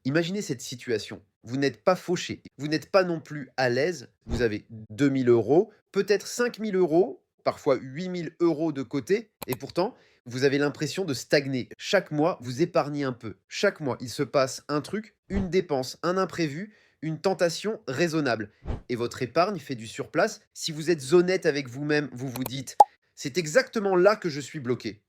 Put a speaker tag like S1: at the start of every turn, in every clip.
S1: Imaginez cette situation. Vous n'êtes pas fauché, vous n'êtes pas non plus à l'aise, vous avez 2 000 euros, peut-être 5 000 euros, parfois 8 000 euros de côté, et pourtant, vous avez l'impression de stagner. Chaque mois, vous épargnez un peu. Chaque mois, il se passe un truc, une dépense, un imprévu, une tentation raisonnable. Et votre épargne fait du surplace. Si vous êtes honnête avec vous-même, vous vous dites, c'est exactement là que je suis bloqué.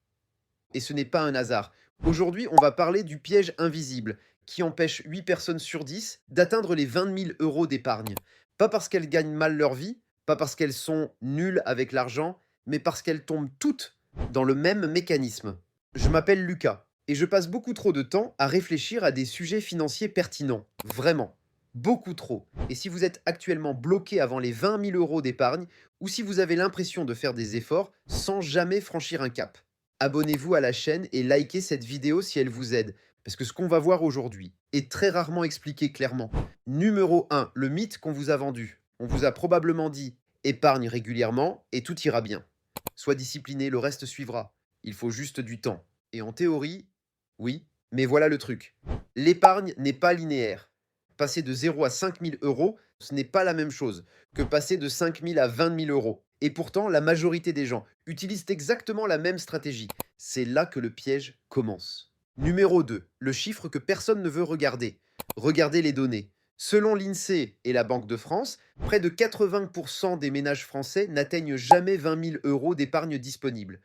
S1: Et ce n'est pas un hasard. Aujourd'hui, on va parler du piège invisible qui empêche 8 personnes sur 10 d'atteindre les 20 000 euros d'épargne. Pas parce qu'elles gagnent mal leur vie, pas parce qu'elles sont nulles avec l'argent, mais parce qu'elles tombent toutes dans le même mécanisme. Je m'appelle Lucas et je passe beaucoup trop de temps à réfléchir à des sujets financiers pertinents. Vraiment. Beaucoup trop. Et si vous êtes actuellement bloqué avant les 20 000 euros d'épargne, ou si vous avez l'impression de faire des efforts sans jamais franchir un cap, abonnez-vous à la chaîne et likez cette vidéo si elle vous aide. Parce que ce qu'on va voir aujourd'hui est très rarement expliqué clairement. Numéro 1, le mythe qu'on vous a vendu. On vous a probablement dit épargne régulièrement et tout ira bien. Sois discipliné, le reste suivra. Il faut juste du temps. Et en théorie, oui, mais voilà le truc. L'épargne n'est pas linéaire. Passer de 0 à 5 000 euros, ce n'est pas la même chose que passer de 5 000 à 20 000 euros. Et pourtant, la majorité des gens utilisent exactement la même stratégie. C'est là que le piège commence. Numéro 2, le chiffre que personne ne veut regarder. Regardez les données. Selon l'INSEE et la Banque de France, près de 80% des ménages français n'atteignent jamais 20 000 euros d'épargne disponible.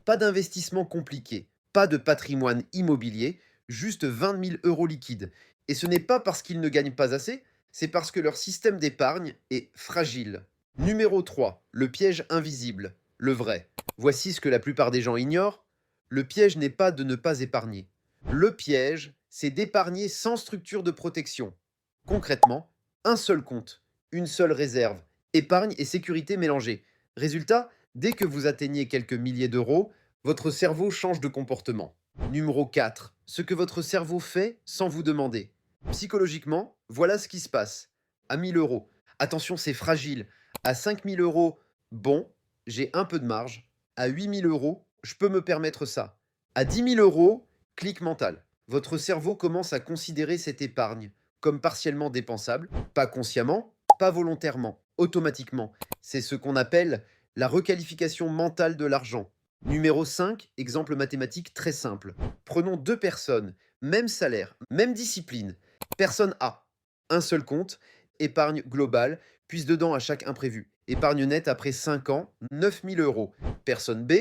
S1: Pas d'investissement compliqué, pas de patrimoine immobilier, juste 20 000 euros liquides. Et ce n'est pas parce qu'ils ne gagnent pas assez, c'est parce que leur système d'épargne est fragile. Numéro 3, le piège invisible, le vrai. Voici ce que la plupart des gens ignorent. Le piège n'est pas de ne pas épargner. Le piège, c'est d'épargner sans structure de protection. Concrètement, un seul compte, une seule réserve, épargne et sécurité mélangées. Résultat, dès que vous atteignez quelques milliers d'euros, votre cerveau change de comportement. Numéro 4, ce que votre cerveau fait sans vous demander. Psychologiquement, voilà ce qui se passe. À 1 000 euros, attention, c'est fragile. À 5 000 euros, bon, j'ai un peu de marge. À 8 000 euros, je peux me permettre ça. À 10 000 euros, clic mental. Votre cerveau commence à considérer cette épargne comme partiellement dépensable, pas consciemment, pas volontairement, automatiquement. C'est ce qu'on appelle la requalification mentale de l'argent. Numéro 5, exemple mathématique très simple. Prenons deux personnes, même salaire, même discipline. Personne A, un seul compte, épargne globale, puise dedans à chaque imprévu. Épargne nette après 5 ans, 9 000 euros. Personne B,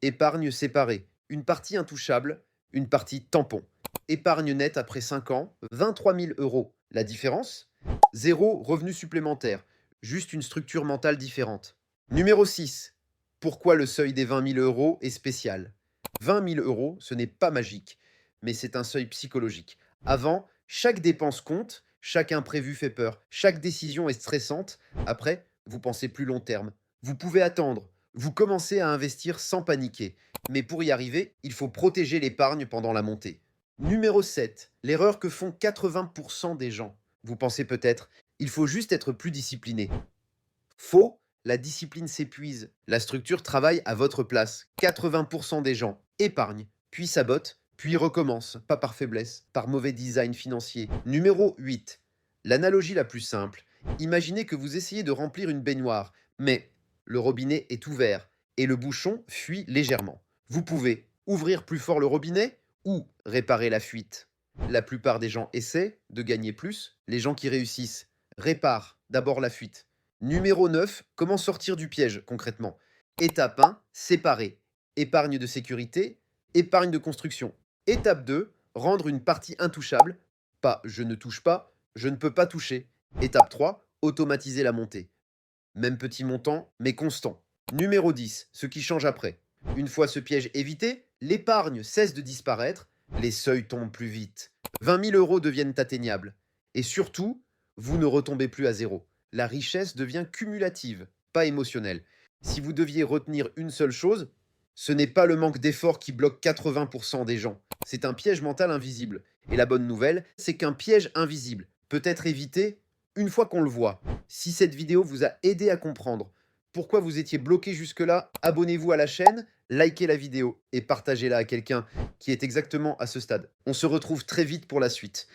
S1: épargne séparée. Une partie intouchable, une partie tampon. Épargne nette après 5 ans, 23 000 euros. La différence? Zéro revenu supplémentaire, juste une structure mentale différente. Numéro 6. Pourquoi le seuil des 20 000 euros est spécial? 20 000 euros, ce n'est pas magique, mais c'est un seuil psychologique. Avant, chaque dépense compte, chaque imprévu fait peur, chaque décision est stressante. Après, vous pensez plus long terme. Vous pouvez attendre, vous commencez à investir sans paniquer. Mais pour y arriver, il faut protéger l'épargne pendant la montée. Numéro 7. L'erreur que font 80% des gens. Vous pensez peut-être, il faut juste être plus discipliné. Faux, la discipline s'épuise. La structure travaille à votre place. 80% des gens épargnent, puis sabotent, puis recommencent, pas par faiblesse, par mauvais design financier. Numéro 8. L'analogie la plus simple. Imaginez que vous essayez de remplir une baignoire, mais le robinet est ouvert et le bouchon fuit légèrement. Vous pouvez ouvrir plus fort le robinet ou réparer la fuite. La plupart des gens essaient de gagner plus. Les gens qui réussissent réparent d'abord la fuite. Numéro 9, comment sortir du piège concrètement? Étape 1, séparer. Épargne de sécurité, épargne de construction. Étape 2, rendre une partie intouchable. Pas je ne touche pas, je ne peux pas toucher. Étape 3, automatiser la montée. Même petit montant, mais constant. Numéro 10, ce qui change après. Une fois ce piège évité, l'épargne cesse de disparaître, les seuils tombent plus vite. 20 000 euros deviennent atteignables. Et surtout, vous ne retombez plus à zéro. La richesse devient cumulative, pas émotionnelle. Si vous deviez retenir une seule chose, ce n'est pas le manque d'effort qui bloque 80% des gens. C'est un piège mental invisible. Et la bonne nouvelle, c'est qu'un piège invisible peut être évité une fois qu'on le voit. Si cette vidéo vous a aidé à comprendre pourquoi vous étiez bloqué jusque-là, abonnez-vous à la chaîne, likez la vidéo et partagez-la à quelqu'un qui est exactement à ce stade. On se retrouve très vite pour la suite.